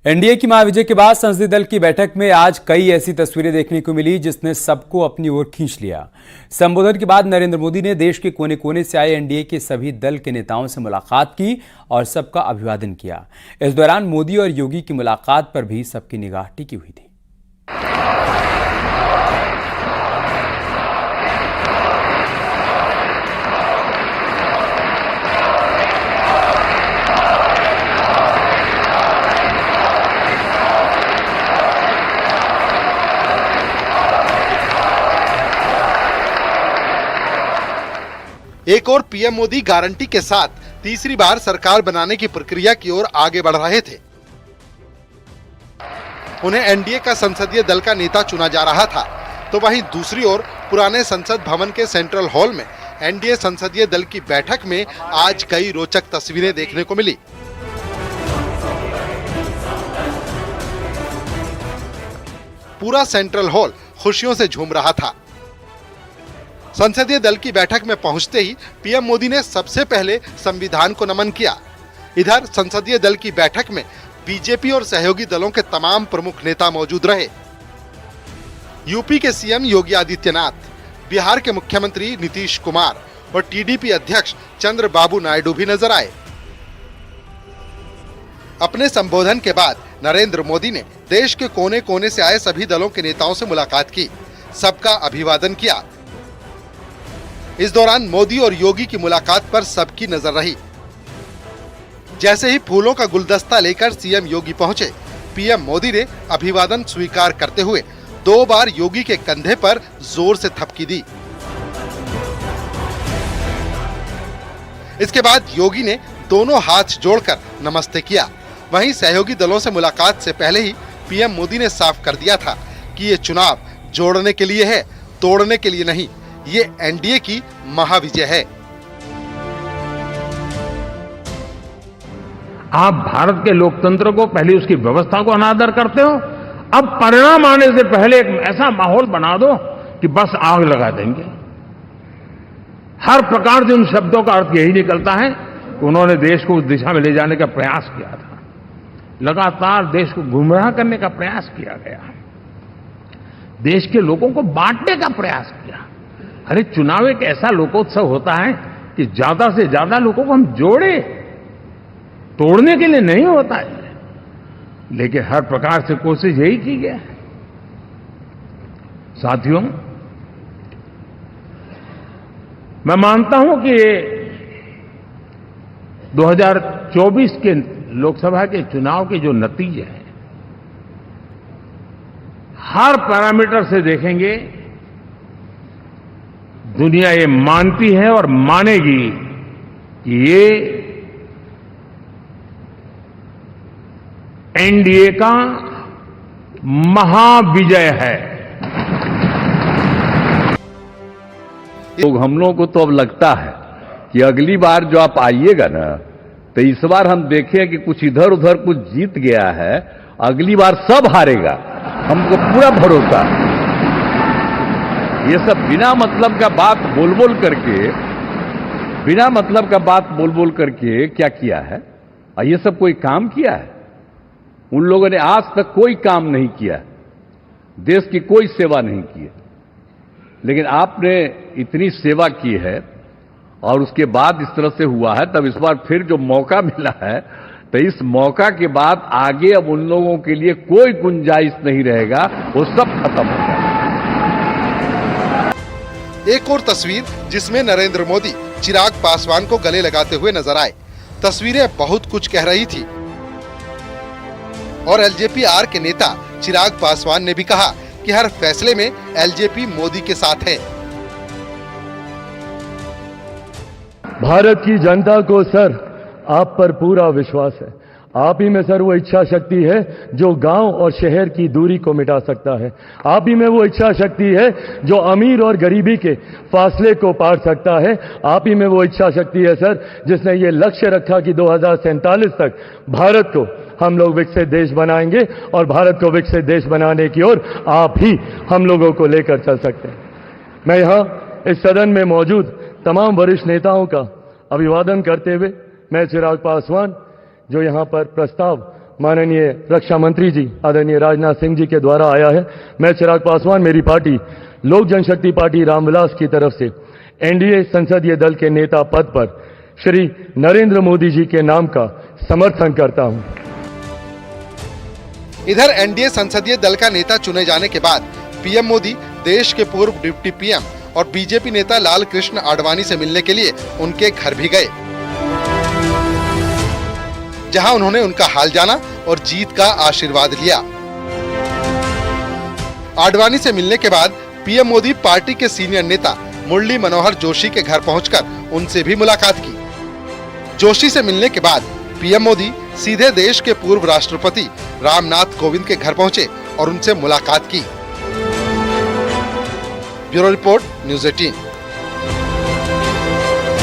NDA की महाविजय के बाद संसदीय दल की बैठक में आज कई ऐसी तस्वीरें देखने को मिली जिसने सबको अपनी ओर खींच लिया। संबोधन के बाद नरेंद्र मोदी ने देश के कोने कोने से आए एनडीए के सभी दल के नेताओं से मुलाकात की और सबका अभिवादन किया। इस दौरान मोदी और योगी की मुलाकात पर भी सबकी निगाह टिकी हुई थी। एक और पीएम मोदी गारंटी के साथ तीसरी बार सरकार बनाने की प्रक्रिया की ओर आगे बढ़ रहे थे। उन्हें एनडीए का संसदीय दल का नेता चुना जा रहा था, तो वहीं दूसरी ओर पुराने संसद भवन के सेंट्रल हॉल में एनडीए संसदीय दल की बैठक में आज कई रोचक तस्वीरें देखने को मिली। पूरा सेंट्रल हॉल खुशियों से झूम रहा था। संसदीय दल की बैठक में पहुंचते ही पीएम मोदी ने सबसे पहले संविधान को नमन किया। इधर संसदीय दल की बैठक में बीजेपी और सहयोगी दलों के तमाम प्रमुख नेता मौजूद रहे। यूपी के सीएम योगी आदित्यनाथ, बिहार के मुख्यमंत्री नीतीश कुमार और टीडीपी अध्यक्ष चंद्रबाबू नायडू भी नजर आए। अपने संबोधन के बाद नरेंद्र मोदी ने देश के कोने कोने से आए सभी दलों के नेताओं से मुलाकात की, सबका अभिवादन किया। इस दौरान मोदी और योगी की मुलाकात पर सबकी नजर रही। जैसे ही फूलों का गुलदस्ता लेकर सीएम योगी पहुंचे, पीएम मोदी ने अभिवादन स्वीकार करते हुए 2 बार योगी के कंधे पर जोर से थपकी दी। इसके बाद योगी ने दोनों हाथ जोड़कर नमस्ते किया। वहीं सहयोगी दलों से मुलाकात से पहले ही पीएम मोदी ने साफ कर दिया था कि ये चुनाव जोड़ने के लिए है, तोड़ने के लिए नहीं। ये एनडीए की महाविजय है। आप भारत के लोकतंत्र को, पहले उसकी व्यवस्था को अनादर करते हो। अब परिणाम आने से पहले एक ऐसा माहौल बना दो कि बस आग लगा देंगे। हर प्रकार से उन शब्दों का अर्थ यही निकलता है कि उन्होंने देश को उस दिशा में ले जाने का प्रयास किया था। लगातार देश को गुमराह करने का प्रयास किया गया, देश के लोगों को बांटने का प्रयास किया। अरे चुनाव एक ऐसा लोकोत्सव होता है कि ज्यादा से ज्यादा लोगों को हम जोड़े, तोड़ने के लिए नहीं होता है। लेकिन हर प्रकार से कोशिश यही की गई है। साथियों, मैं मानता हूं कि 2024 के लोकसभा के चुनाव के जो नतीजे हैं, हर पैरामीटर से देखेंगे, दुनिया ये मानती है और मानेगी कि ये एनडीए का महाविजय है। लोग हम लोगों को तो अब लगता है कि अगली बार जो आप आइएगा ना, तो इस बार हम देखें कि कुछ इधर उधर कुछ जीत गया है, अगली बार सब हारेगा। हमको पूरा भरोसा है। ये सब बिना मतलब का बात बोल बोल करके क्या किया है? और ये सब कोई काम किया है? उन लोगों ने आज तक कोई काम नहीं किया, देश की कोई सेवा नहीं की है। लेकिन आपने इतनी सेवा की है और उसके बाद इस तरह से हुआ है, तब इस बार फिर जो मौका मिला है, तो इस मौका के बाद आगे अब उन लोगों के लिए कोई गुंजाइश नहीं रहेगा, वो सब खत्म हो जाएगा। एक और तस्वीर जिसमें नरेंद्र मोदी चिराग पासवान को गले लगाते हुए नजर आए। तस्वीरें बहुत कुछ कह रही थी और एलजेपी-आर के नेता चिराग पासवान ने भी कहा कि हर फैसले में एलजेपी मोदी के साथ है। भारत की जनता को सर आप पर पूरा विश्वास है। आप ही में सर वो इच्छा शक्ति है जो गांव और शहर की दूरी को मिटा सकता है। आप ही में वो इच्छा शक्ति है जो अमीर और गरीबी के फासले को पार सकता है। आप ही में वो इच्छा शक्ति है सर जिसने ये लक्ष्य रखा कि 2047 तक भारत को हम लोग विकसित देश बनाएंगे और भारत को विकसित देश बनाने की ओर आप ही हम लोगों को लेकर चल सकते हैं। मैं यहाँ इस सदन में मौजूद तमाम वरिष्ठ नेताओं का अभिवादन करते हुए मैं चिराग पासवान जो यहाँ पर प्रस्ताव माननीय रक्षा मंत्री जी आदरणीय राजनाथ सिंह जी के द्वारा आया है। मैं चिराग पासवान, मेरी पार्टी लोक जनशक्ति पार्टी रामविलास की तरफ से एनडीए संसदीय दल के नेता पद पर श्री नरेंद्र मोदी जी के नाम का समर्थन करता हूं। इधर एनडीए संसदीय दल का नेता चुने जाने के बाद पीएम मोदी देश के पूर्व डिप्टी पीएम और बीजेपी नेता लाल कृष्ण आडवाणी से मिलने के लिए उनके घर भी गए, जहां उन्होंने उनका हाल जाना और जीत का आशीर्वाद लिया। आडवाणी से मिलने के बाद पीएम मोदी पार्टी के सीनियर नेता मुरली मनोहर जोशी के घर पहुंचकर उनसे भी मुलाकात की। जोशी से मिलने के बाद पीएम मोदी सीधे देश के पूर्व राष्ट्रपति रामनाथ कोविंद के घर पहुंचे और उनसे मुलाकात की। Bureau report, news 18।